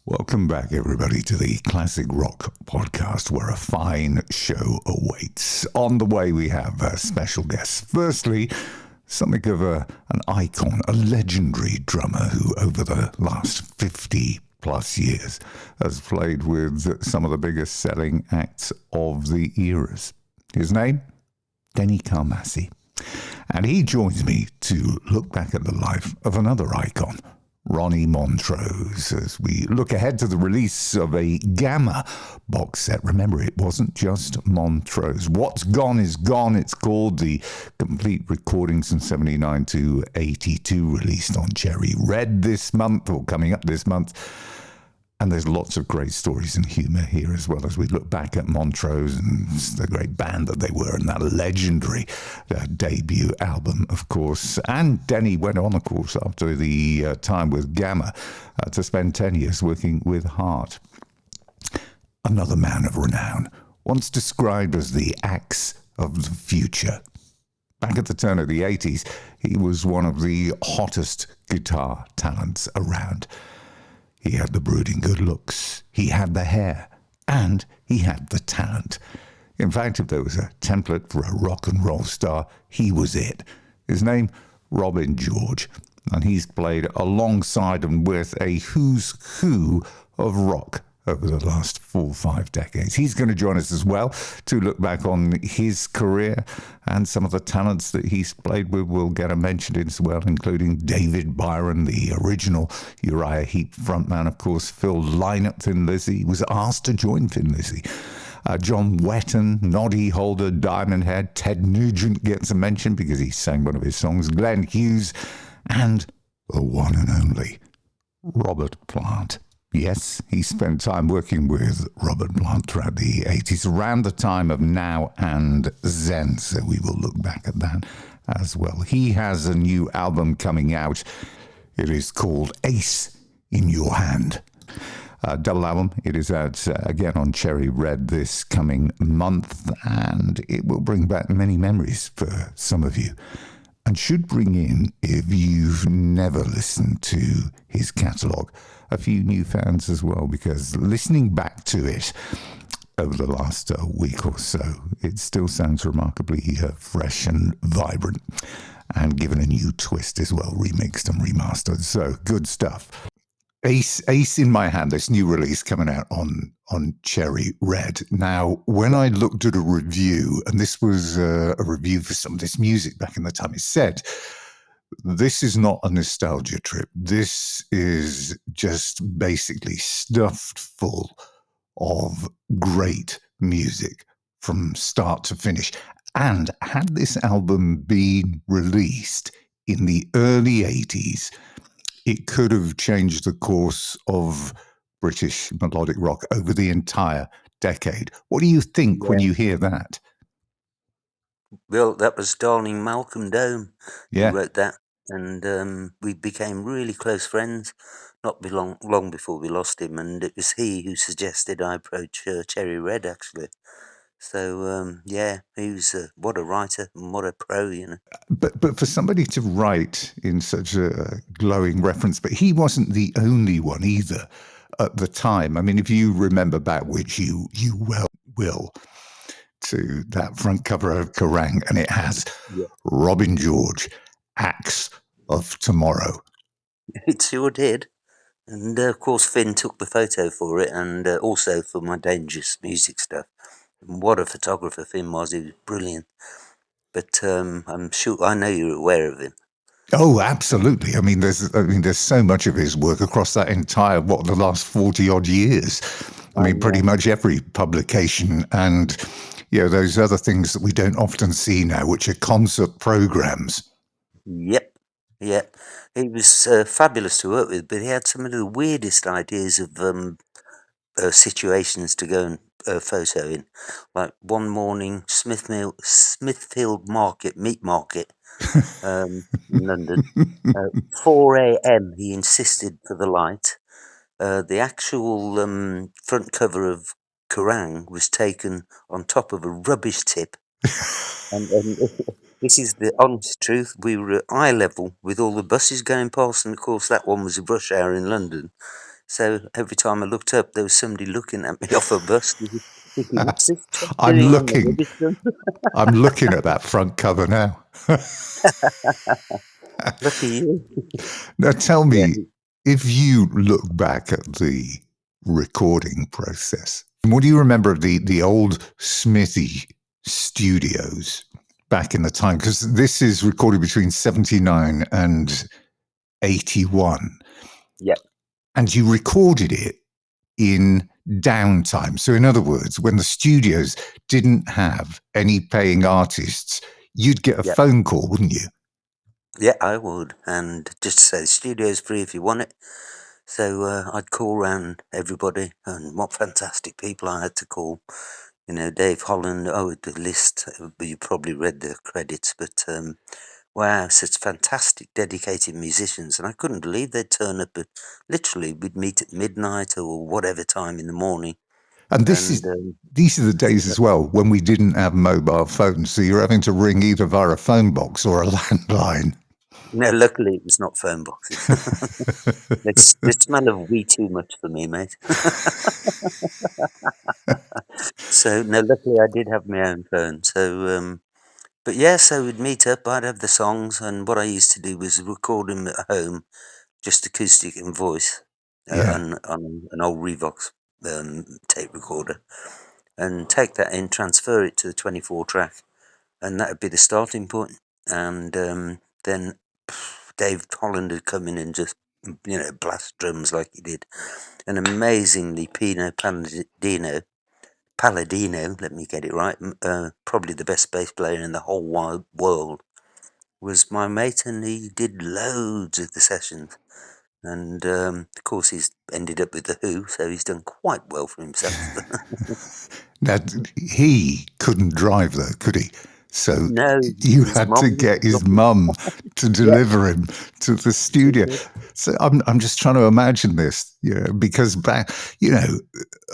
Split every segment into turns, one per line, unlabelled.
Welcome back, everybody, to the Classic Rock Podcast, where a fine show awaits. On the way, we have special guests. Firstly, something of an icon, a legendary drummer who, over the last 50 plus years, has played with some of the biggest selling acts of the eras. His name? Denny Carmassi. And he joins me to look back at the life of another icon, Ronnie Montrose, as we look ahead to the release of a Gamma box set. Remember, it wasn't just Montrose. What's Gone is Gone, it's called. The complete recordings from 79 to 82 released on Cherry Red this month, or coming up this month. And there's lots of great stories and humour here, as well as we look back at Montrose and the great band that they were, and that legendary debut album, of course. And Denny went on, of course, after the time with Gamma, to spend 10 years working with Heart. Another man of renown, once described as the axe of the future. Back at the turn of the 80s, he was one of the hottest guitar talents around. He had the brooding good looks, he had the hair, and he had the talent. In fact, if there was a template for a rock and roll star, he was it. His name, Robin George, and he's played alongside and with a who's who of rock over the last 4 or 5 decades. He's going to join us as well to look back on his career, and some of the talents that he's played with will get a mention as well, including David Byron, the original Uriah Heep frontman, of course, Phil Lynott, Thin Lizzy, was asked to join Thin Lizzy. John Wetton, Noddy Holder, Diamond Head, Ted Nugent gets a mention because he sang one of his songs, Glen Hughes, and the one and only Robert Plant. Yes, he spent time working with Robert Plant throughout the 80s, around the time of Now and Zen, so we will look back at that as well. He has a new album coming out. It is called Ace in Your Hand. Double album. It is out again on Cherry Red this coming month, and it will bring back many memories for some of you, and should bring in, if you've never listened to his catalogue, a few new fans as well, because listening back to it over the last week or so, it still sounds remarkably fresh and vibrant, and given a new twist as well, remixed and remastered. So good stuff. Ace in My Hand, this new release coming out on Cherry Red. Now, when I looked at a review, and this was a review for some of this music back in the time, it said, this is not a nostalgia trip. This is just basically stuffed full of great music from start to finish. And had this album been released in the early 80s, it could have changed the course of British melodic rock over the entire decade. What do you think when you hear that?
Well, that was darling Malcolm Dome who
Yeah.
wrote that, and we became really close friends not long before we lost him, and it was he who suggested I approach Cherry Red, actually. So, he was what a writer and what a pro, you know.
But for somebody to write in such a glowing reference, but he wasn't the only one either at the time. I mean, if you remember back, which you well will, to that front cover of Kerrang, and it has Robin George, Axe of Tomorrow.
It sure did. And of course, Finn took the photo for it, and also for my Dangerous Music stuff. And what a photographer Finn was! He was brilliant. But I'm sure I know you're aware of him.
Oh, absolutely. I mean, there's so much of his work across that entire, the last 40 odd years. I mean, pretty much every publication, and those other things that we don't often see now, which are concert programs.
Yep. He was fabulous to work with, but he had some of the weirdest ideas of situations to go and photo in. Like one morning, Smithfield Meat Market, in London, 4 a.m. He insisted for the light. The actual front cover of Kerrang was taken on top of a rubbish tip, and this is the honest truth. We were at eye level with all the buses going past, and of course that one was a rush hour in London. So every time I looked up, there was somebody looking at me off a bus, thinking, "What's this chap
I'm
doing on the
looking.
rubbish dump?"
I'm looking at that front cover now.
Lucky you.
Now, tell
Yeah,
me, if you look back at the recording process, what do you remember of the old Smithy studios back in the time? Because this is recorded between 79 and 81.
yeah,
And you recorded it in downtime. So, in other words, when the studios didn't have any paying artists, you'd get a
yeah,
phone call, wouldn't you?
yeah. I would, and just to say, the studio's free if you want it. So I'd call round everybody, and what fantastic people I had to call. You know, Dave Holland. Oh, the list. You probably read the credits, but wow, such fantastic, dedicated musicians, and I couldn't believe they'd turn up. Literally, we'd meet at midnight or whatever time in the morning,
And
and
these are the days as well when we didn't have mobile phones, so you're having to ring either via a phone box or a landline.
no, luckily it was not phone boxes. The smell of wee too much for me, mate. So no, luckily I did have my own phone. So but yeah, so we'd meet up. I'd have the songs, and what I used to do was record them at home, just acoustic and voice,
Yeah.
on an old Revox tape recorder, and take that in, transfer it to the 24 track, and that would be the starting point. And then Dave Holland would come in and just, blast drums like he did. And amazingly, Pino Palladino, let me get it right, probably the best bass player in the whole wide world, was my mate, and he did loads of the sessions. And of course, he's ended up with the Who, so he's done quite well for himself.
Now, he couldn't drive, though, could he? So
No,
you
his
had to
mum
get his
lovely.
mum to
Yeah,
deliver him to the
she
studio.
did.
So I'm just trying to imagine this, because back,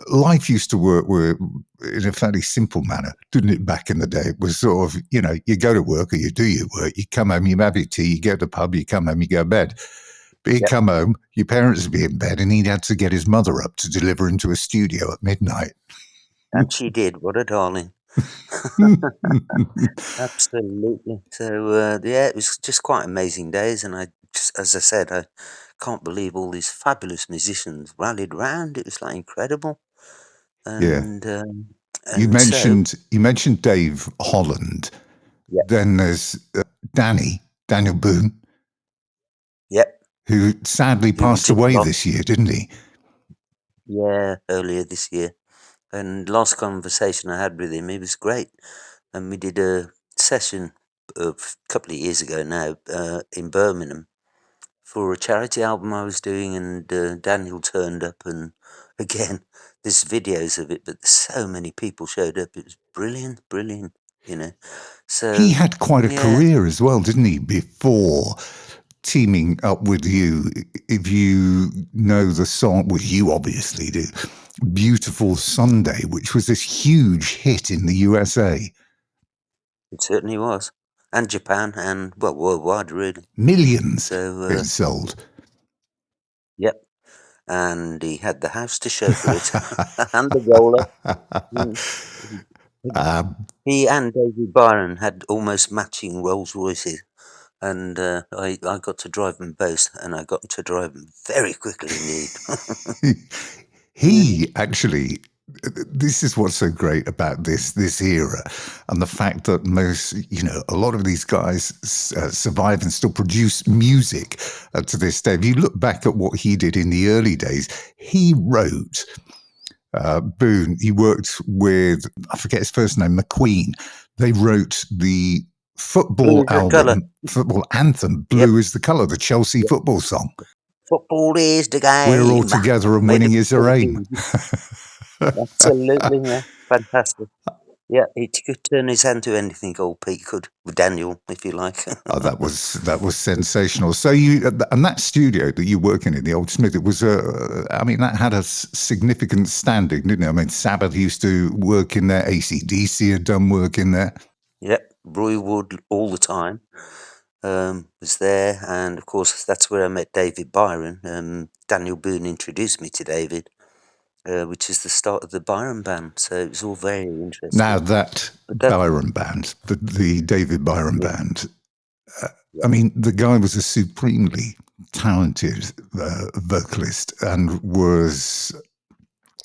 life used to work in a fairly simple manner, didn't it? Back in the day, it was sort of, you go to work or you do your work, you come home, you have your tea, you go to the pub, you come home, you go to bed. But he'd
Yep,
come home, your parents would be in bed, and he'd had to get his mother up to deliver him to a studio at midnight.
and she did. What a darling. Absolutely. So yeah, it was just quite amazing days, and as I said, I can't believe all these fabulous musicians rallied round. It was like incredible,
Yeah.
and
You
and so
mentioned Dave Holland.
yeah,
Then there's Daniel Boone,
yep,
who sadly
who we
passed
just
away
lost.
this year, didn't he?
Yeah, earlier this year. And last conversation I had with him, he was great, and we did a session a couple of years ago now in Birmingham for a charity album I was doing, and Daniel turned up, and again, there's videos of it, but so many people showed up. It was brilliant, brilliant, you know.
He
So
had quite a
yeah,
career as well, didn't he? Before teaming up with you, if you know the song, well, you obviously do, "Beautiful Sunday," which was this huge hit in the USA.
it certainly was, and Japan, and well, worldwide really.
Millions
So
it sold.
yep, and he had the house to show for it, and the roller. Mm. He and David Byron had almost matching Rolls Royces, and I got to drive them both, and I got to drive them very quickly indeed.
He actually, this is what's so great about this era, and the fact that a lot of these guys survive and still produce music to this day. If you look back at what he did in the early days, he wrote. Boone, he worked with, I forget his first name, McQueen. They wrote the
Blue
football
is the colour.
football anthem,
Yep,
Blue is the Colour, the Chelsea
yep.
football song.
Football is the
We're all
game.
together and
Made
winning
of
is our aim.
football. Absolutely, yeah. Fantastic. Yeah, he could turn his hand to anything, old Pete could. With Daniel, if you like.
Oh, that was sensational. So and that studio that you work in the Old Smith, it was that had a significant standing, didn't it? I mean, Sabbath used to work in there, AC/DC had done work in there.
Yep, Roy Wood all the time. was there, and of course that's where I met David Byron. Daniel Boone introduced me to David, which is the start of the Byron band. So it was all very
Now
interesting.
that
But that,
Byron band, the David Byron
yeah,
band,
yeah,
I mean, the guy was a supremely talented vocalist and was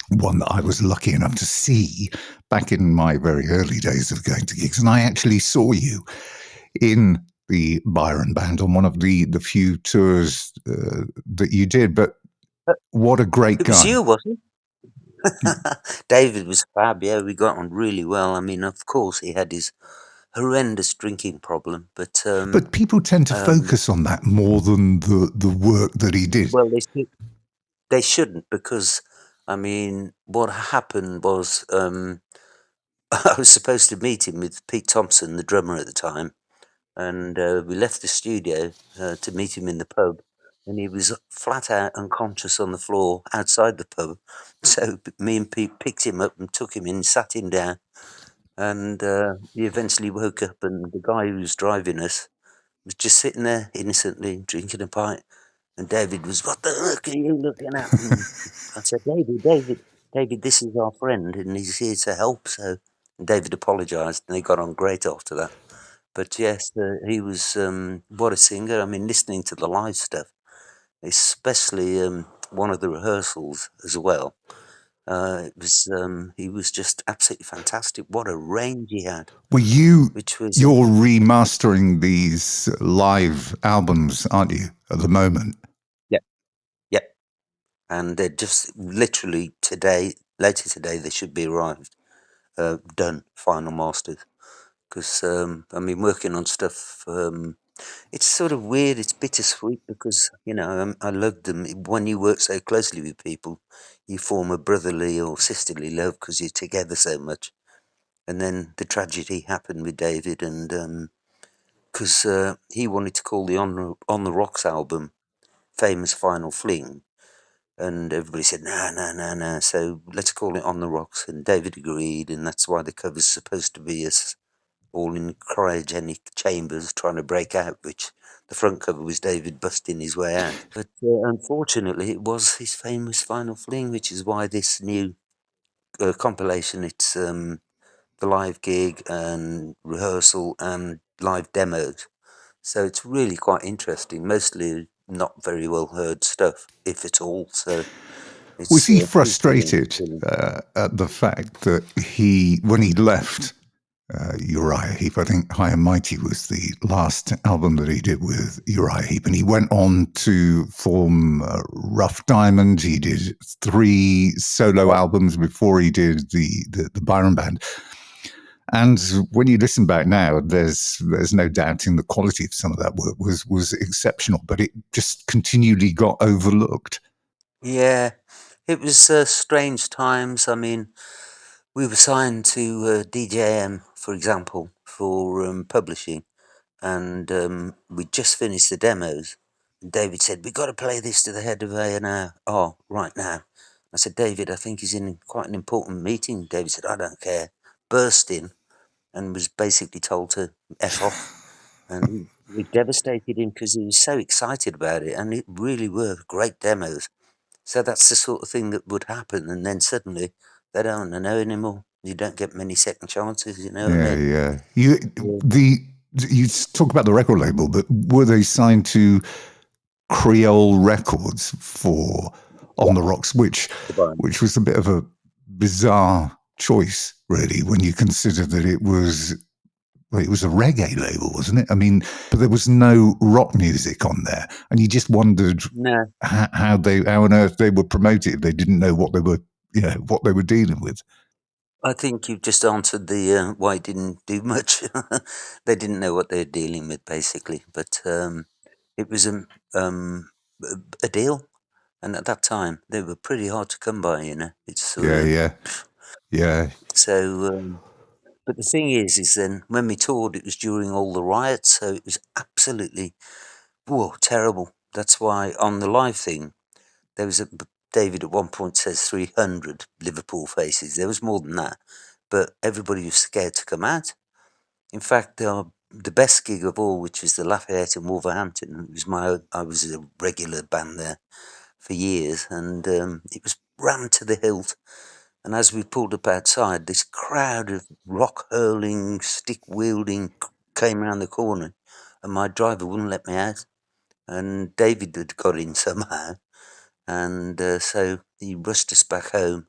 one that I was lucky enough to see back in my very early days of going to gigs. And I actually saw you in the Byron band on one of the few tours that you did. But
but
what a great
it was
guy.
you, wasn't it? David was fab. Yeah, we got on really well. I mean, of course, he had his horrendous drinking problem, but
But people tend to
um,
focus on that more than the work that he did.
well, they shouldn't, because I mean, what happened was I was supposed to meet him with Pete Thompson, the drummer at the time, and we left the studio to meet him in the pub, and he was flat out unconscious on the floor outside the pub. So me and Pete picked him up and took him in, sat him down, and he eventually woke up, and the guy who was driving us was just sitting there innocently drinking a pint. And David was, "What the heck are you looking at?" And I said, David, this is our friend, and he's here to help. So and David apologised, and they got on great after that. But yes, he was what a singer. I mean, listening to the live stuff, especially one of the rehearsals as well. It was he was just absolutely fantastic. What a range he had,
Well,
which was
you're remastering these live albums, aren't you, at the moment?
yeah, yeah. And they're just literally today, later today, they should be arrived, done, final masters. Because I mean, working on stuff. It's sort of weird. It's bittersweet because I love them. When you work so closely with people, you form a brotherly or sisterly love because you're together so much. And then the tragedy happened with David, and because he wanted to call the On the Rocks album "Famous Final Fling," and everybody said no, no, no, no. So let's call it On the Rocks, and David agreed, and that's why the cover's supposed to be us all in cryogenic chambers trying to break out, which the front cover was David busting his way out. But unfortunately, it was his famous Final Fling, which is why this new compilation, it's the live gig and rehearsal and live demos. So it's really quite interesting, mostly not very well heard stuff, if at all. So
Was
it's
he
pretty thrilling.
frustrated at the fact that when he left Uriah Heep, I think High and Mighty was the last album that he did with Uriah Heep, and he went on to form Rough Diamond. He did 3 solo albums before he did the Byron Band. And when you listen back now, there's no doubting the quality of some of that work was exceptional, but it just continually got overlooked.
Yeah, it was strange times. I mean, we were signed to DJM, for example, for publishing, and we just finished the demos. And David said, "We got to play this to the head of A&R right now." I said, "David, I think he's in quite an important meeting." David said, "I don't care." Burst in and was basically told to F off. And we devastated him because he was so excited about it, and it really were great demos. So that's the sort of thing that would happen, and then suddenly they don't know anymore. You don't get many second chances, you know what I
Yeah,
mean?
yeah.
Yeah.
You talk about the record label, but were they signed to Creole Records for On
Yeah,
the Rocks,
goodbye.
which was a bit of a bizarre choice, really, when you consider that it was a reggae label, wasn't it? I mean, but there was no rock music on there, and you just wondered
No,
how on earth they would promote it if they didn't know what what they were dealing with.
I think you've just answered the why it didn't do much. They didn't know what they were dealing with, basically. But it was a deal, and at that time they were pretty hard to come by. It's sort
Yeah,
of
yeah, yeah.
so. But the thing is then when we toured, it was during all the riots, so it was absolutely whoa terrible. That's why on the live thing there was David at one point says 300 Liverpool faces. There was more than that, but everybody was scared to come out. In fact, our the best gig of all, which was the Lafayette in Wolverhampton. It was I was a regular band there for years, and it was rammed to the hilt. And as we pulled up outside, this crowd of rock hurling, stick wielding came round the corner, and my driver wouldn't let me out. And David had got in somehow, and so he rushed us back home.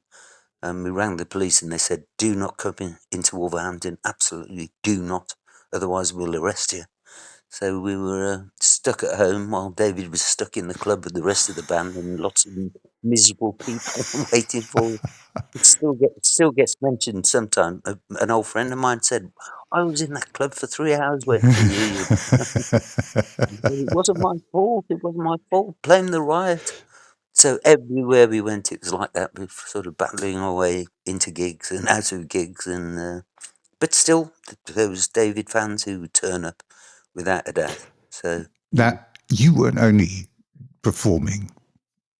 And we rang the police, and they said, "Do not come into Wolverhampton. Absolutely do not. Otherwise, we'll arrest you." So we were stuck at home while David was stuck in the club with the rest of the band and lots of miserable people waiting for. It still gets mentioned sometime. An old friend of mine said, "I was in that club for 3 hours waiting for you." It wasn't my fault. It wasn't my fault. Blame the riot. So everywhere we went, it was like that. We were sort of battling our way into gigs and out of gigs, and but still, there was David fans who would turn up, without a doubt. So
That you weren't only performing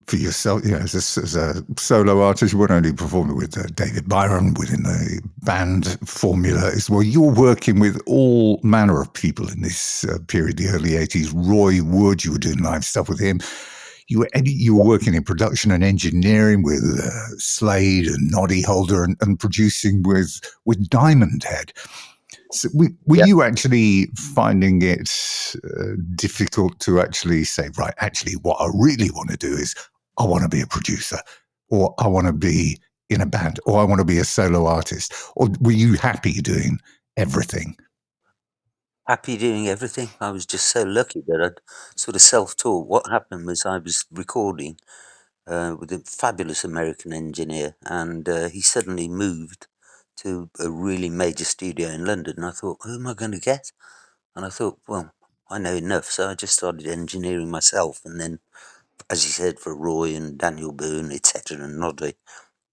for yourself, as a solo artist, you weren't only performing with David Byron within the band formula as well. You're working with all manner of people in this period, the early 80s. Roy Wood, you were doing live stuff with him. You were working in production and engineering with Slade and Noddy Holder, and producing with Diamond Head. So were you actually finding it difficult to actually say, right, actually what I really want to do is I want to be a producer, or I want to be in a band, or I want to be a solo artist? Or were you happy doing everything?
happy doing everything. I was just so lucky that I'd sort of self-taught. What happened was I was recording with a fabulous American engineer, and he suddenly moved to a really major studio in London. And I thought, who am I going to get? And I thought, well, I know enough, so I just started engineering myself. And then, as you said, for Roy and Daniel Boone, etc., and Noddy.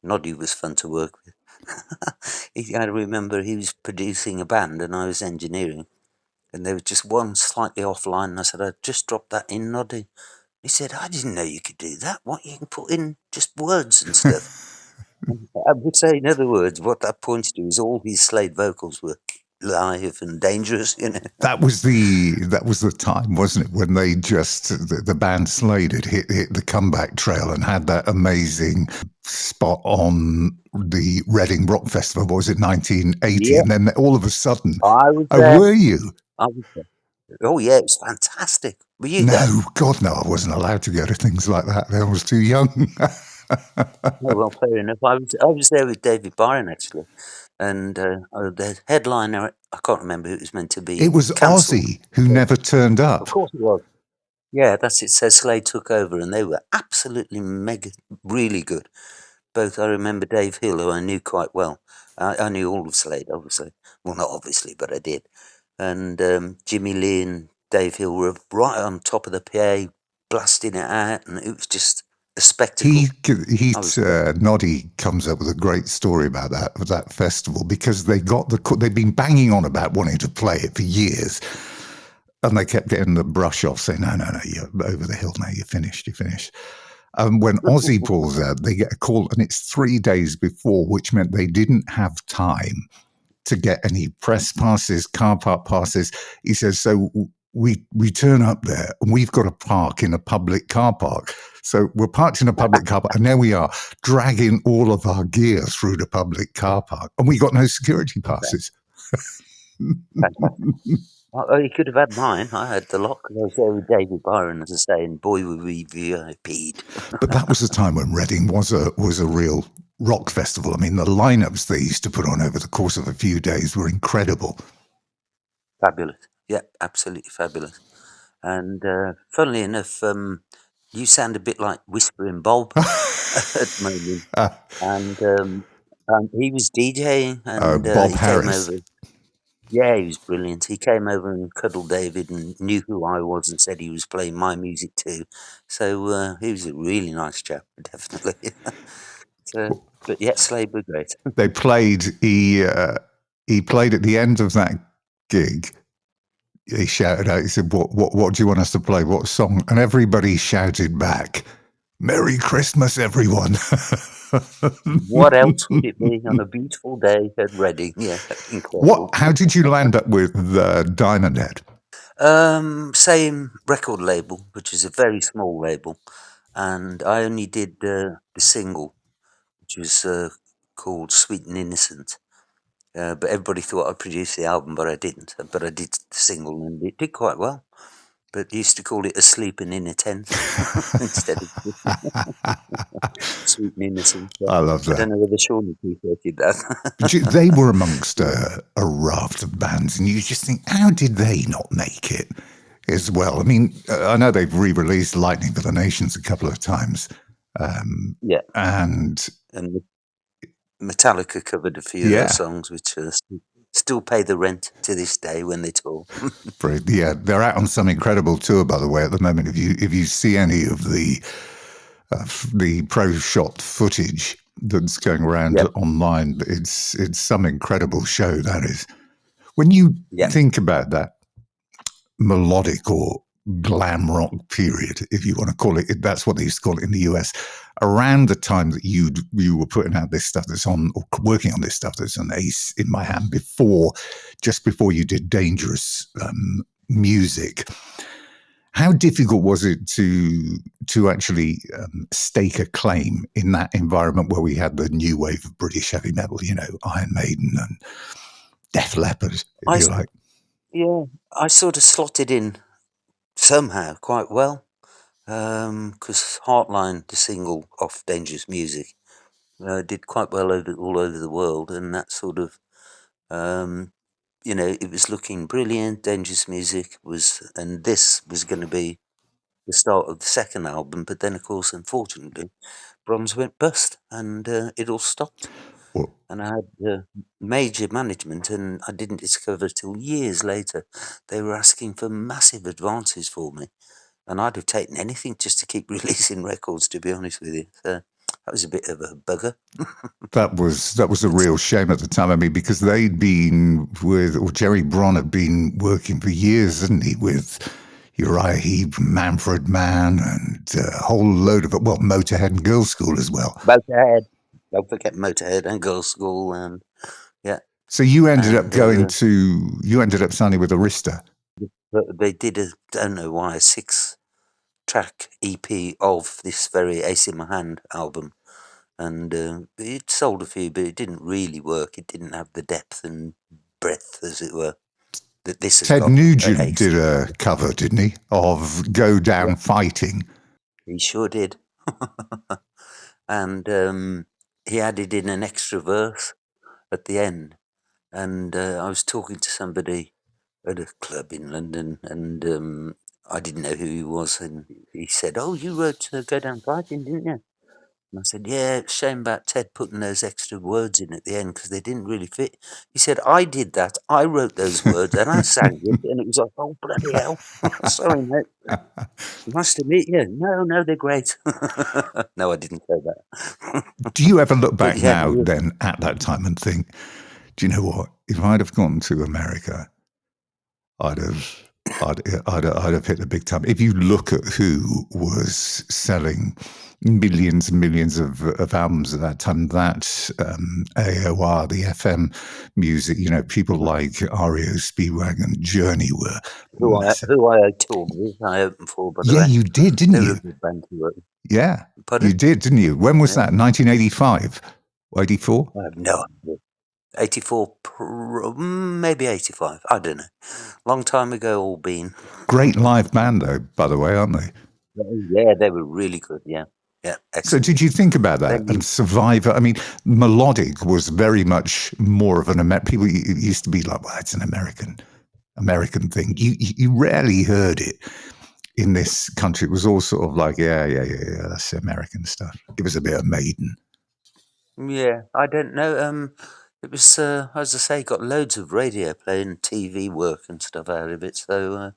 Noddy was fun to work with. I remember he was producing a band and I was engineering, and there was just one slightly offline, and I said, "I'd just dropped that in, Noddy." He said, "I didn't know you could do that. What, you can put in just words and stuff." I would say, in other words, what that points to is all his Slade vocals were live and dangerous,
That was the time, wasn't it, when they just the band Slade had hit the comeback trail and had that amazing spot on the Reading Rock Festival. What was it, 1980?
Yeah,
And then all of a sudden,
I was
oh,
there.
were you?
I was there. Oh yeah, it was fantastic. Were you there?
No, God, no, I wasn't allowed to go to things like that. I was too young.
Oh well, fair enough. I was there with David Byron actually, and the headliner, I can't remember who it was meant to be,
It was
cancelled.
Ozzy who never turned
Of
up.
course it was. Yeah, that's it. So Slade took over, and they were absolutely really good. Both, I remember Dave Hill, who I knew quite well. I knew all of Slade, obviously. Well, not obviously, but I did. And Jimmy Lee and Dave Hill were right on top of the PA, blasting it out, and it was just a spectacle.
Noddy comes up with a great story about that festival, because they'd been banging on about wanting to play it for years, and they kept getting the brush off, saying, no, you're over the hill now, you're finished. When Ozzy pulls out, they get a call, and it's 3 days before, which meant they didn't have time to get any press passes, car park passes. He says, so we turn up there, and we've got to park in a public car park. So we're parked in a public car park, and there we are, dragging all of our gear through the public car park, and we got no security passes.
Oh, he could have had mine. I had the lot because I was there with David Byron, as I say, and boy, were we VIP'd.
But that was the time when Reading was a real rock festival. I mean, the lineups they used to put on over the course of a few days were incredible.
Fabulous. Yeah, absolutely fabulous. And funnily enough, you sound a bit like Whispering Bob at the moment. And he was DJing, and
Bob
he
Harris.
came over. Yeah, he was brilliant. He came over and cuddled David and knew who I was and said he was playing my music too. So he was a really nice chap, definitely. But yeah, Slade were great.
They played. He played at the end of that gig. He shouted out. He said, "What do you want us to play? What song?" And everybody shouted back, "Merry Christmas, everyone!"
What else would it be on a beautiful day at Reading? Yeah, incredible.
How did you land up with Diamond Head?
Same record label, which is a very small label, and I only did the single, which was called Sweet and Innocent. But everybody thought I produced the album, but I didn't. But I did the single, and it did quite well. But used to call it Asleep and in a Tent instead of Sweet and Innocent. Yeah.
I love
I don't
that.
know whether Sean appreciated that.
They were amongst a raft of bands, and you just think, how did they not make it as well? I mean, I know they've re-released Lightning for the Nations a couple of times.
Yeah.
And
Metallica covered a few of
yeah,
those songs, which still pay the rent to this day when they tour.
yeah, they're out on some incredible tour, by the way, at the moment. If you see any of the pro shot footage that's going around online, it's some incredible show, that is. When you think about that melodic or glam rock period, if you want to call it, that's what they used to call it in the US, around the time that you were putting out this stuff that's on, or working on this stuff that's an Ace in My Hand, just before you did Dangerous music, how difficult was it to actually stake a claim in that environment where we had the new wave of British heavy metal, Iron Maiden and Def Leppard, if you like?
Yeah, I sort of slotted in somehow quite well, because Heartline, the single off Dangerous Music, did quite well all over the world, and that sort of, it was looking brilliant. Dangerous Music and this was going to be the start of the second album, but then, of course, unfortunately, Bronze went bust, and it all stopped. And I had major management, and I didn't discover till years later they were asking for massive advances for me, and I'd have taken anything just to keep releasing records, to be honest with you. So that was a bit of a bugger.
That was a real shame at the time. I mean, because they'd been Jerry Bron had been working for years, hadn't he, with Uriah Heep, Manfred Mann, and a whole load of Motorhead and Girls' School as well.
Motorhead. Don't forget Motorhead and Girls' School, and yeah.
So you ended up signing with Arista.
They did I don't know why, a 6-track EP of this very Ace in My Hand album. And it sold a few, but it didn't really work. It didn't have the depth and breadth, as it were, that this has got.
Ted Nugent did a cover, didn't he, of Go Down Fighting?
He sure did. And he added in an extra verse at the end. And I was talking to somebody at a club in London, and I didn't know who he was. And he said, "Oh, you wrote Go Down Fighting, didn't you?" And I said, "Yeah, it's a shame about Ted putting those extra words in at the end because they didn't really fit." He said, "I did that. I wrote those words and I sang it." And it was like, "Oh, bloody hell." Sorry, mate. Nice to meet you. No, they're great. No, I didn't say that.
Do you ever look back now then at that time and think, do you know what? If I'd have gone to America, I'd have hit the big time. If you look at who was selling millions and millions of albums at that time, that AOR, the FM music, people like REO Speedwagon, Journey were
who I toured with, I opened for, by the way.
Yeah, you did, didn't
They
you?
were a good band to work with.
Yeah,
Pardon?
you did, didn't you? When was that? 1985? 84?
I have no idea. 84, maybe 85. I don't know. Long time ago, all been.
Great live band, though, by the way, aren't they?
Yeah, they were really good. Yeah, excellent.
So did you think about that? And Survivor, I mean, melodic was very much more of an people used to be like, well, it's an American thing. You rarely heard it in this country. It was all sort of like, yeah, that's American stuff. Give us a bit of Maiden.
Yeah, I don't know. It was, as I say, got loads of radio play and TV work and stuff out of it. So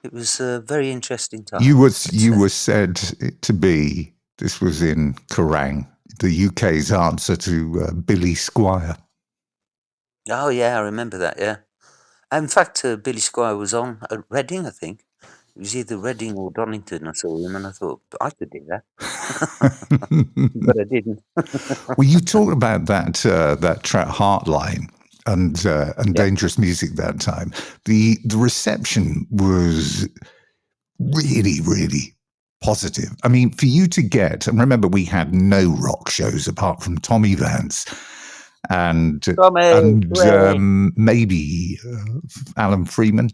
it was a very interesting time.
You were said to be, this was in Kerrang, the UK's answer to Billy Squire.
Oh, yeah, I remember that, yeah. In fact, Billy Squire was on at Reading, I think. It was either Reading or Donington. I saw him, and I thought I could do that, but I didn't.
Well, you talked about that track Heartline and
Yeah,
Dangerous Music that time. The reception was really, really positive. I mean, for you to get, and remember, we had no rock shows apart from Tommy Vance and
Tommy, hooray!
maybe Alan Freeman,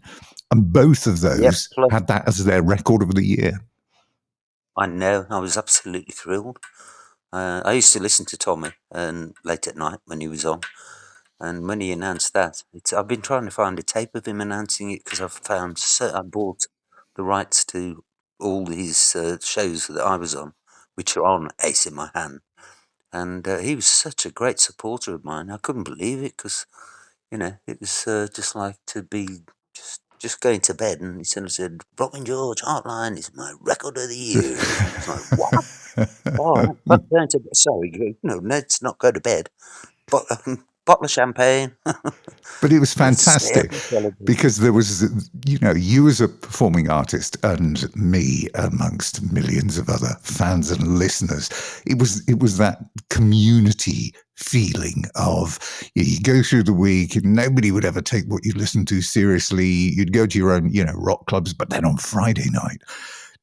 and both of
Yep,
those
plus
had that as their record of the year.
I know. I was absolutely thrilled. I used to listen to Tommy and late at night when he was on, and when he announced that, I've been trying to find a tape of him announcing it because I bought the rights to all his shows that I was on, which are on Ace in My Hand, and he was such a great supporter of mine. I couldn't believe it because it was just like to be just going to bed, and he sort of said, "Robin George Heartline is my record of the year." It's like, what? All right, but going to sorry, let's not go to bed. But bottle of champagne.
But it was
Let's stay up
fantastic
and celebrate.
because there was, you as a performing artist and me amongst millions of other fans and listeners. It was that community feeling of you go through the week and nobody would ever take what you listen to seriously. You'd go to your own, rock clubs, but then on Friday night,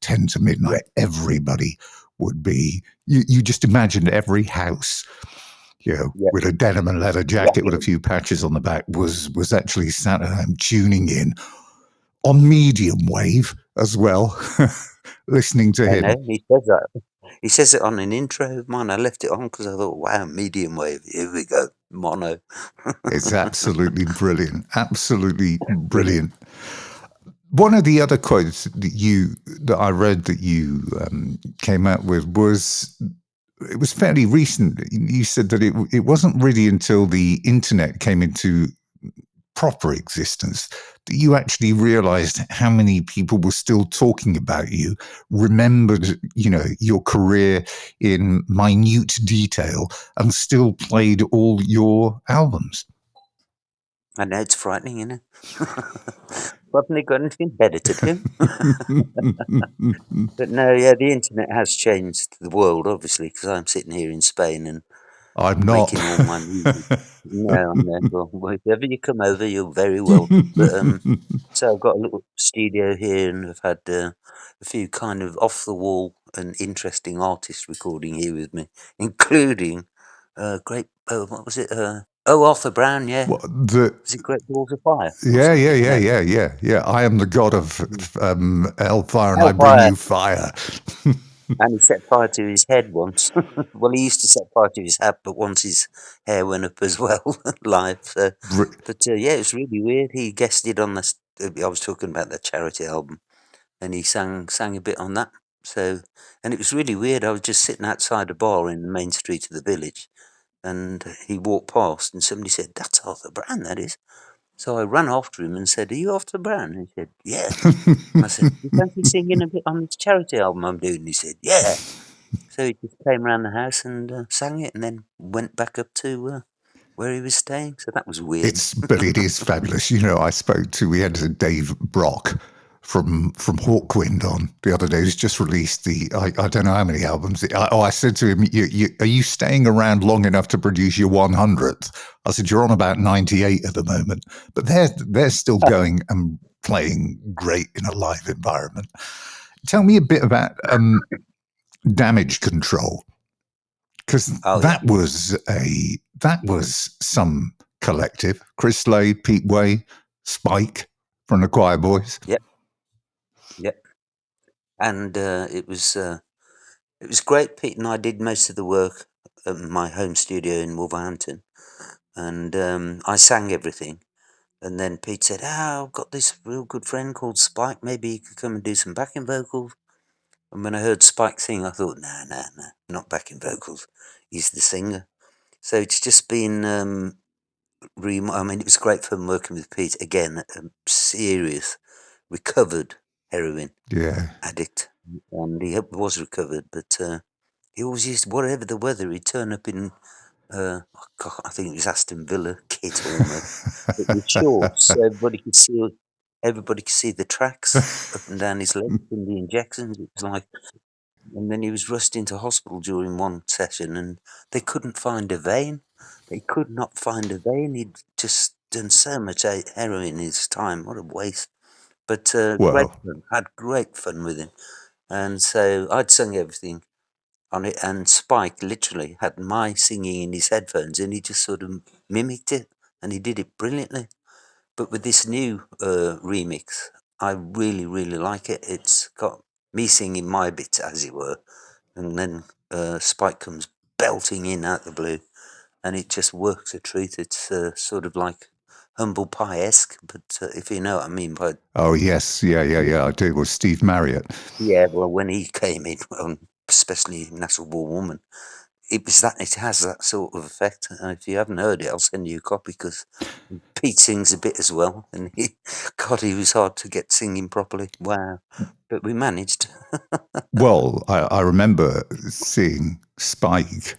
10 to
Yeah,
midnight, everybody would be, you just imagined every house
yeah,
with a denim and leather jacket with a
rocking.
few patches on the back was actually sat at home tuning in on medium wave as well, listening to
I
him.
know. He says that. He says it on an intro of mine. I left it on because I thought, wow, medium wave. Here we go. Mono.
It's absolutely brilliant. Absolutely
Brilliant.
brilliant. One of the other quotes that I read that you came out with was it was fairly recent. You said that it wasn't really until the internet came into proper existence that you actually realized how many people were still talking about you, remembered, your career in minute detail, and still played all your albums.
I know it's frightening, isn't it? Haven't they got anything better to do? But no, yeah, the internet has changed the world, obviously, because I'm sitting here in Spain and
I'm not.
making all my music. No, no. Well, if ever you come over, you're very welcome. But so I've got a little studio here, and I've had a few kind of off the wall and interesting artists recording here with me, including great. What was it? Arthur Brown. Yeah,
What, the
was it Great Balls of Fire or
Yeah, yeah,
something?
yeah,
No,
yeah, yeah, yeah. I am the god of hellfire, and I bring
Hellfire.
you fire.
And he set fire to his head once. Well, he used to set fire to his hat, but once his hair went up as well, live. So, but yeah, it was really weird. He guested on this. I was talking about the charity album, and he sang a bit on that. So, and it was really weird. I was just sitting outside a bar in the main street of the village, and he walked past, and somebody said, "That's Arthur Brown, that is." So I ran after him and said, "Are you Arthur Brown?" And he said, "Yeah." I said, "You fancy singing a bit on this charity album I'm doing?" And he said, "Yeah." So he just came round the house and sang it, and then went back up to where he was staying. So that was weird.
But it is fabulous. We had Dave Brock from Hawkwind on the other day. He's just released I don't know how many albums. I said to him, "Are you staying around long enough to produce your 100th?" I said, "You're on about 98 at the moment, but they're still going and playing great in a live environment." Tell me a bit about Damage Control, because
Oh yeah,
that was some collective. Chris Slade, Pete Way, Spike from the Choir Boys.
yep, yep. And it was great. Pete and I did most of the work at my home studio in Wolverhampton, and I sang everything. And then Pete said, "Oh, I've got this real good friend called Spike. Maybe he could come and do some backing vocals." And when I heard Spike sing, I thought, "No, not backing vocals. He's the singer." So it's just been I mean, it was great fun working with Pete again, a serious recovered heroin
Yeah.
addict, and he was recovered, but he always used, whatever the weather, he'd turn up in oh God, I think it was Aston Villa kit almost, but with shorts, so everybody could see everybody could see the tracks up and down his legs from the injections. It was like, and then he was rushed into hospital during one session, and they couldn't find a vein. They could not find a vein. He'd just done so much heroin in his time. What a waste! But great
Well,
fun. Had great fun with him, and so I'd sung everything on it, and Spike literally had my singing in his headphones, and he just sort of mimicked it, and he did it brilliantly. But with this new remix, I really, really like it. It's got me singing my bits, as it were, and then Spike comes belting in out the blue, and it just works a treat. It's sort of like humble pie-esque, but if you know what I mean by...
oh yes, yeah. I do. It was Steve Marriott.
Yeah, well, when he came in, especially Natural Born Woman, it has that sort of effect. If you haven't heard it, I'll send you a copy, because Pete sings a bit as well, and God, he was hard to get singing properly. Wow, but we managed.
Well, I remember seeing Spike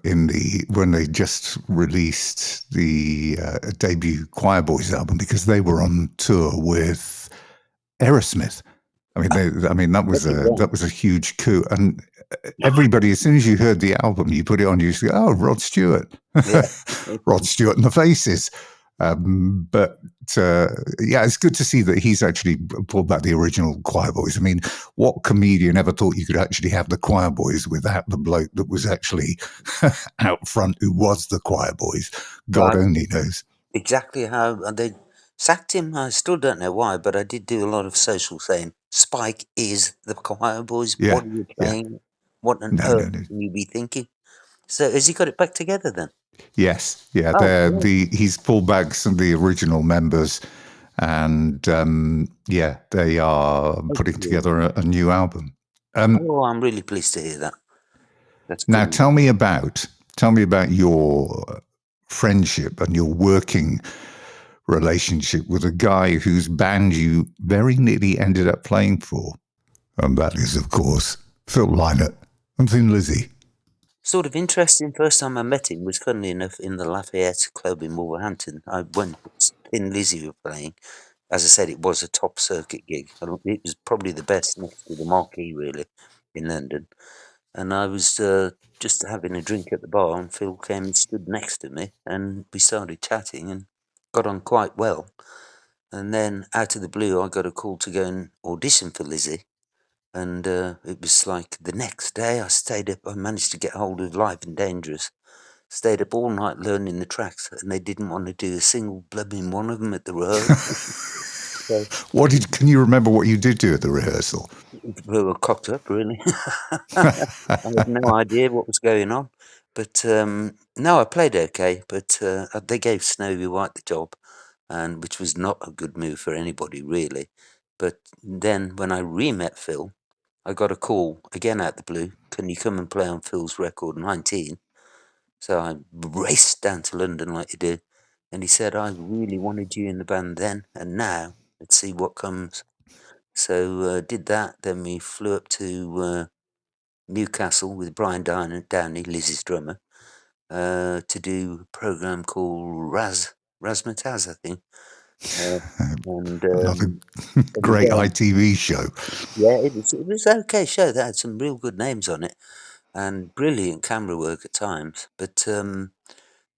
when they just released the debut Choir Boys album, because they were on tour with Aerosmith. I mean, that was a huge coup, and everybody, as soon as you heard the album, you put it on, you say, "Oh, Rod Stewart,
Yeah,
Rod Stewart and the Faces." But yeah, it's good to see that he's actually pulled back the original Choir Boys. I mean, what comedian ever thought you could actually have the Choir Boys without the bloke that was actually out front, who was the Choir Boys? God
well,
only knows.
exactly how they sacked him. I still don't know why, but I did do a lot of social saying, Spike is the Choir Boys.
Yeah,
What are you
yeah.
saying? What on
No,
earth
no, no.
can you be thinking? So has he got it back together then?
Yes, yeah.
Oh, great.
He's pulled back some of the original members, and yeah, they are putting
Excellent.
together a new album.
Oh, I'm really pleased to hear that. That's
Now,
good.
tell me about your friendship and your working relationship with a guy whose band you very nearly ended up playing for, and that is, of course, Phil Lynott and Thin Lizzy.
Sort of interesting. First time I met him was, funnily enough, in the Lafayette Club in Wolverhampton. When Thin Lizzy were playing, as I said, it was a top circuit gig. It was probably the best next to the Marquee, really, in London. And I was just having a drink at the bar, and Phil came and stood next to me, and we started chatting and got on quite well. And then, out of the blue, I got a call to go and audition for Lizzie. And it was like the next day I stayed up. I managed to get hold of Live and Dangerous. Stayed up all night learning the tracks, and they didn't want to do a single blubbing one of them at the rehearsal. So
Can you remember what you did do at the rehearsal?
we were cocked up, really. I had no idea what was going on. But no, I played okay. But they gave Snowy White the job, and which was not a good move for anybody, really. But then when I re-met Phil, I got a call again out the blue. Can you come and play on Phil's record 19? So I raced down to London like you do. And he said, I really wanted you in the band then, and now let's see what comes. So did that. Then we flew up to Newcastle with Brian Downey, Lizzie's drummer, to do a program called Razzmatazz, I think. And
Another great
again,
ITV show.
yeah, it was an okay show. That had some real good names on it, and brilliant camera work at times. But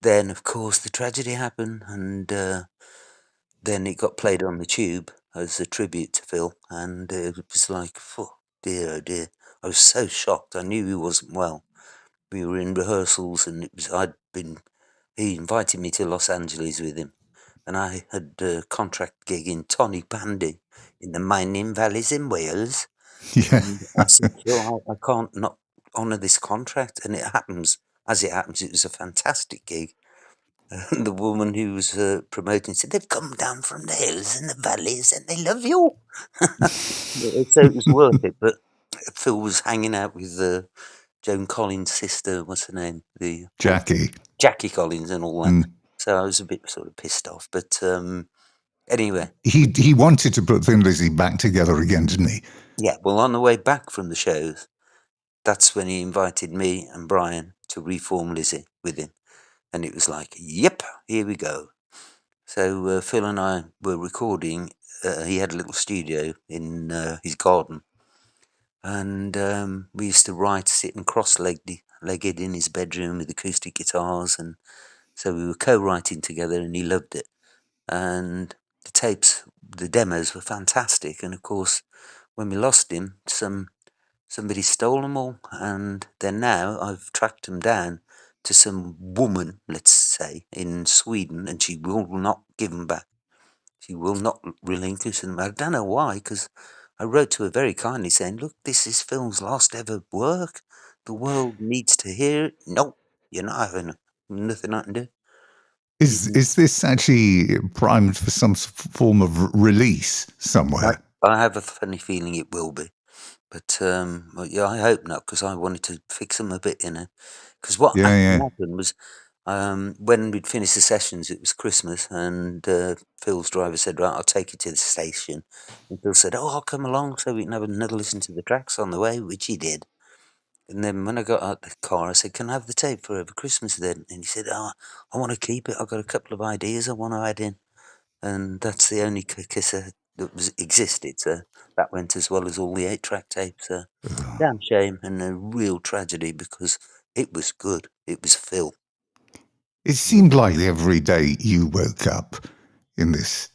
then, of course, the tragedy happened, and then it got played on the Tube as a tribute to Phil, and it was like, oh dear, oh dear. I was so shocked. I knew he wasn't well. We were in rehearsals, and he invited me to Los Angeles with him, and I had a contract gig in Tony Pandy in the mining valleys in Wales.
Yeah.
And I said, Phil, I can't not honour this contract. And as it happens, it was a fantastic gig. And the woman who was promoting said, they've come down from the hills and the valleys and they love you. So it was worth it. But Phil was hanging out with Joan Collins' sister, what's her name?
Jackie.
Jackie Collins and all that. So I was a bit sort of pissed off. But anyway.
He wanted to put Thin Lizzy back together again, didn't he?
Yeah, well, on the way back from the shows, that's when he invited me and Brian to reform Lizzie with him. And it was like, yep, here we go. So Phil and I were recording he had a little studio in his garden, and we used to write sitting cross-legged in his bedroom with acoustic guitars, and so we were co-writing together, and he loved it. And the tapes, the demos were fantastic, and of course, when we lost him, somebody stole them all, and then now I've tracked them down to some woman, let's say, in Sweden, and she will not give them back. She will not relinquish them. I don't know why, because I wrote to her very kindly saying, look, this is Phil's last ever work. The world needs to hear it. Nope, you're not having it. Nothing I can do.
Is this actually primed for some form of release somewhere?
I have a funny feeling it will be. But well, yeah, I hope not, because I wanted to fix them a bit, because what actually happened was, when we'd finished the sessions, it was Christmas, and Phil's driver said, right, I'll take you to the station. And Phil said, oh, I'll come along so we can have another listen to the tracks on the way, which he did. And then when I got out the car, I said, can I have the tape for over Christmas then? And he said, oh, I want to keep it. I've got a couple of ideas I want to add in. And that's the only cassette that existed, so that went as well as all the 8-track tapes. Damn shame and a real tragedy, because it was good. It was Phil.
It seemed like every day you woke up in these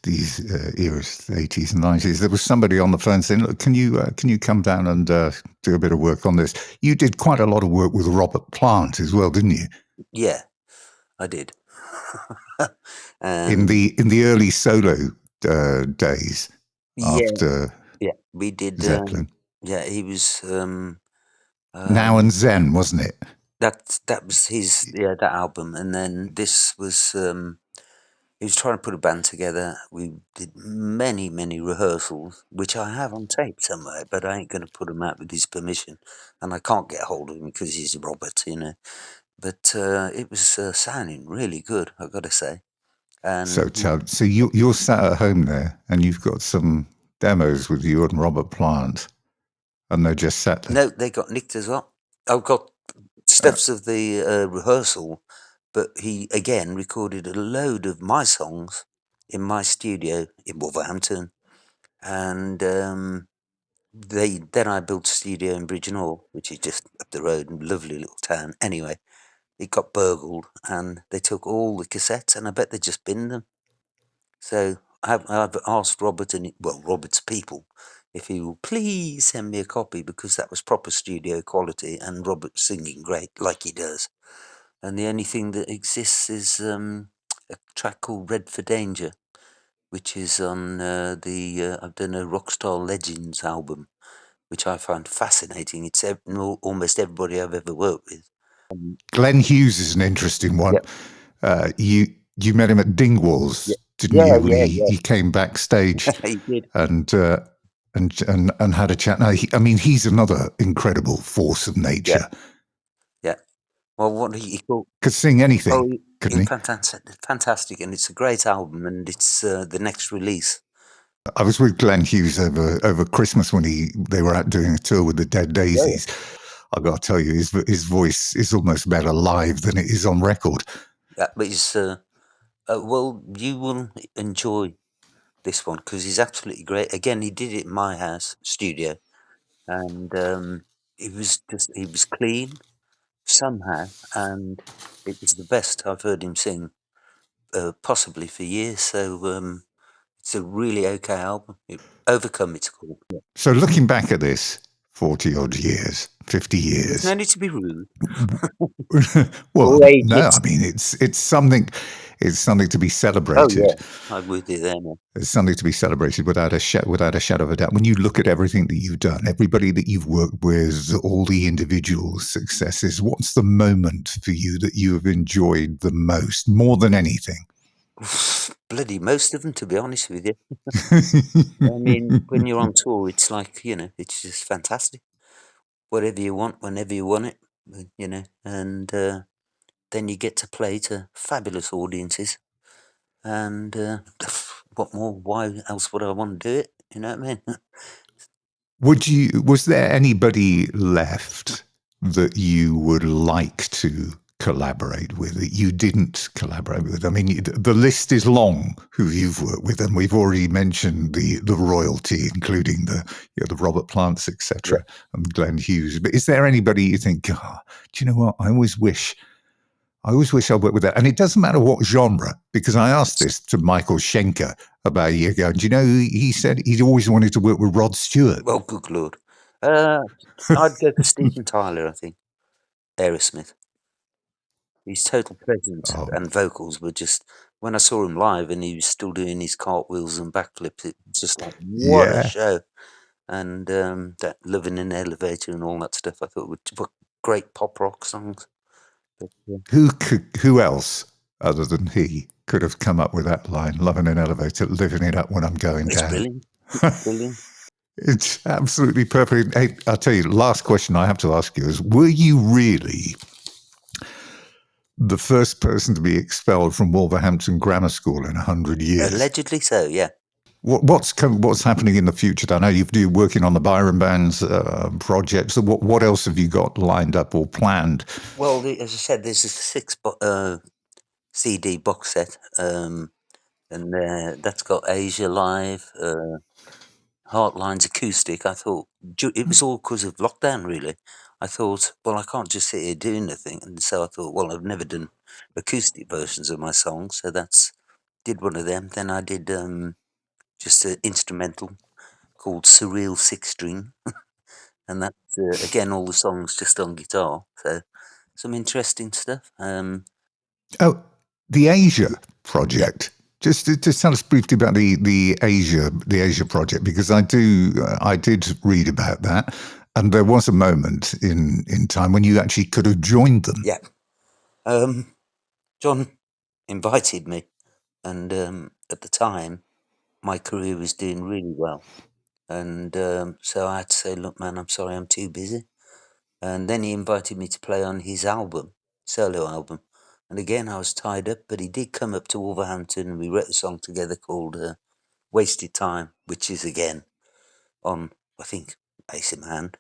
eras, the 80s and 90s, there was somebody on the phone saying, look, can you come down and do a bit of work on this? You did quite a lot of work with Robert Plant as well, didn't you?
Yeah, I did.
In the early solo days after
we did
Zeppelin.
he was
Now and Zen, wasn't it?
That was his that album, and then this was he was trying to put a band together. We did many rehearsals, which I have on tape somewhere, but I ain't going to put them out with his permission, and I can't get hold of him because he's Robert, But it was sounding really good, I've got to say. And
so you're sat at home there, and you've got some demos with you and Robert Plant, and they're just sat there.
No, they got nicked as well. I've got stuffs of the rehearsal, but he again recorded a load of my songs in my studio in Wolverhampton, and then I built a studio in Bridgenorth, which is just up the road, a lovely little town. Anyway, it got burgled, and they took all the cassettes, and I bet they just binned them. So I've asked Robert Robert's people if he will please send me a copy, because that was proper studio quality, and Robert's singing great, like he does. And the only thing that exists is a track called Red for Danger, which is on I've done a Rockstar Legends album, which I find fascinating. It's almost everybody I've ever worked with.
Glen Hughes is an interesting one. Yep. You met him at Dingwall's, didn't you? When he came backstage
he did.
And had a chat. Now, he's another incredible force of nature.
Yeah. Well, what he called?
Could sing anything, couldn't he?
Fantastic, and it's a great album, and it's the next release.
I was with Glen Hughes over Christmas when they were out doing a tour with the Dead Daisies. I got to tell you, his voice is almost better live than it is on record.
Yeah, but it's well, you will enjoy this one because he's absolutely great. Again, he did it in my house studio, and he was clean somehow, and it was the best I've heard him sing, possibly for years. So it's a really okay album. Overcome, it's called. Yeah.
So looking back at this 40 odd years, 50 years.
There's no need to be rude.
Well, no, it's something. It's something to be celebrated.
Oh, yeah. I'm with you there. Man.
It's something to be celebrated without a shadow of a doubt. When you look at everything that you've done, everybody that you've worked with, all the individual successes, what's the moment for you that you have enjoyed the most, more than anything?
Bloody most of them, to be honest with you. When you're on tour, it's like, it's just fantastic. Whatever you want, whenever you want it, and then you get to play to fabulous audiences. And what more? Why else would I want to do it? You know what I mean?
Was there anybody left that you would like to collaborate with, that you didn't collaborate with? I mean, the list is long who you've worked with, and we've already mentioned the royalty, including the Robert Plants, etc., and Glen Hughes. But is there anybody you think, oh, do you know what? I always wish I worked with that. And it doesn't matter what genre, because I asked this to Michael Schenker about a year ago. And do you know, he said he'd always wanted to work with Rod Stewart.
Well, good Lord. I'd go for Steven Tyler, I think. Aerosmith. His total presence and vocals were just, when I saw him live and he was still doing his cartwheels and backflips, it was just like, what a show. And that Living in an Elevator and all that stuff, I thought were great pop rock songs. But,
Who else, other than he, could have come up with that line, loving an elevator, living it up when I'm going down?
Brilliant. It's brilliant.
It's absolutely perfect. Hey, I'll tell you, last question I have to ask you is, were you really the first person to be expelled from Wolverhampton Grammar School in 100 years?
Allegedly so, yeah.
What's happening in the future? I know you're working on the Byron Band's project. So what else have you got lined up or planned?
Well, as I said, there's a 6 CD box set, and that's got Asia Live, Heartlines Acoustic. I thought it was all because of lockdown, really. I thought, well, I can't just sit here doing nothing, and so I thought, well, I've never done acoustic versions of my songs, so did one of them. Then I did just an instrumental called Surreal 6-String, and that's again all the songs just on guitar. So some interesting stuff.
The Asia project. Just tell us briefly about the Asia project, because I did read about that, and there was a moment in time when you actually could have joined them.
Yeah. John invited me, and at the time my career was doing really well, and so I had to say, look, man, I'm sorry, I'm too busy. And then he invited me to play on his solo album, and again I was tied up, but he did come up to Wolverhampton and we wrote a song together called Wasted Time, which is again on, I think, Ace in Hand.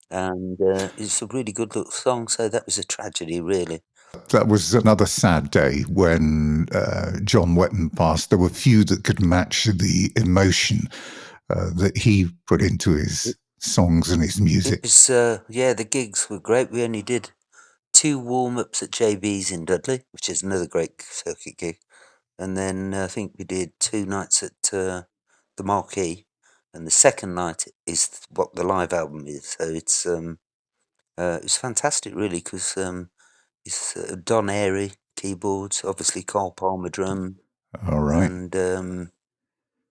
And it's a really good little song, so that was a tragedy, really.
That was another sad day when John Wetton passed. There were few that could match the emotion that he put into his songs and his music.
It was, the gigs were great. We only did 2 warm-ups at JB's in Dudley, which is another great circuit gig. And then I think we did 2 nights at the Marquee, and the second night is what the live album is. So it's fantastic, really, because it's Don Airy keyboards, obviously Carl Palmer drum,
all right,
and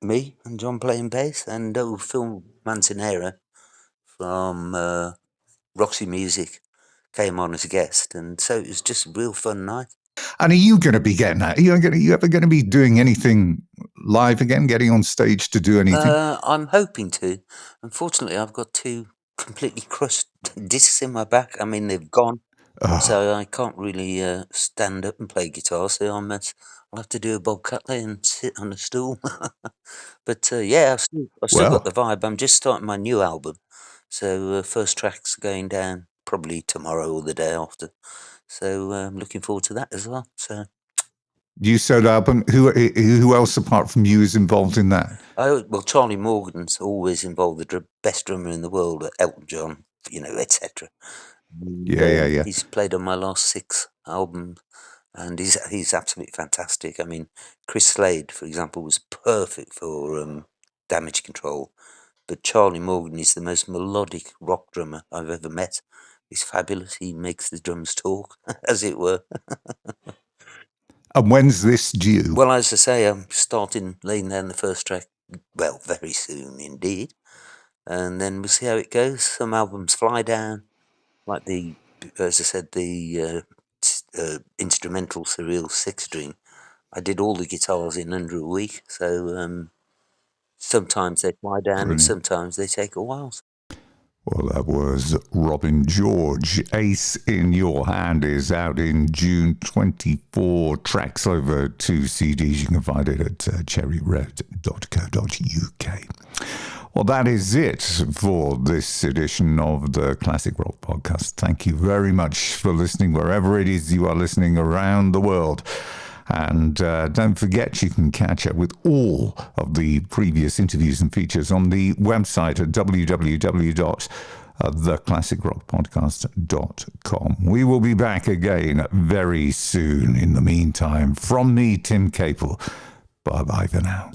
me and John playing bass, and Phil Manzanera from Roxy Music came on as a guest, and so it was just a real fun night.
And are you going to be getting that? Are you ever going to be doing anything live again, getting on stage to do anything?
I'm hoping to. Unfortunately, I've got 2 completely crushed discs in my back. I mean, they've gone, so I can't really stand up and play guitar. So I'll have to do a Bob Cutley and sit on a stool. But yeah, I've still got the vibe. I'm just starting my new album, so first track's going down probably tomorrow or the day after. So I'm looking forward to that as well. So.
New solo album. Who else apart from you is involved in that?
Well, Charlie Morgan's always involved, the best drummer in the world, Elton John, etc.
Yeah.
He's played on my last 6 albums, and he's absolutely fantastic. I mean, Chris Slade, for example, was perfect for Damage Control, but Charlie Morgan is the most melodic rock drummer I've ever met. He's fabulous. He makes the drums talk, as it were.
And when's this due?
Well, as I say, I'm starting laying down the first track, well, very soon indeed. And then we'll see how it goes. Some albums fly down, like as I said, the instrumental Surreal 6-String. I did all the guitars in under a week, so sometimes they fly down and sometimes they take a while.
Well, that was Robin George. Ace in Your Hand is out in June. 24 tracks over 2 CDs. You can find it at cherryred.co.uk. Well, that is it for this edition of the Classic Rock Podcast. Thank you very much for listening wherever it is you are listening around the world. And don't forget, you can catch up with all of the previous interviews and features on the website at www.theclassicrockpodcast.com. We will be back again very soon. In the meantime, from me, Tim Capel, bye-bye for now.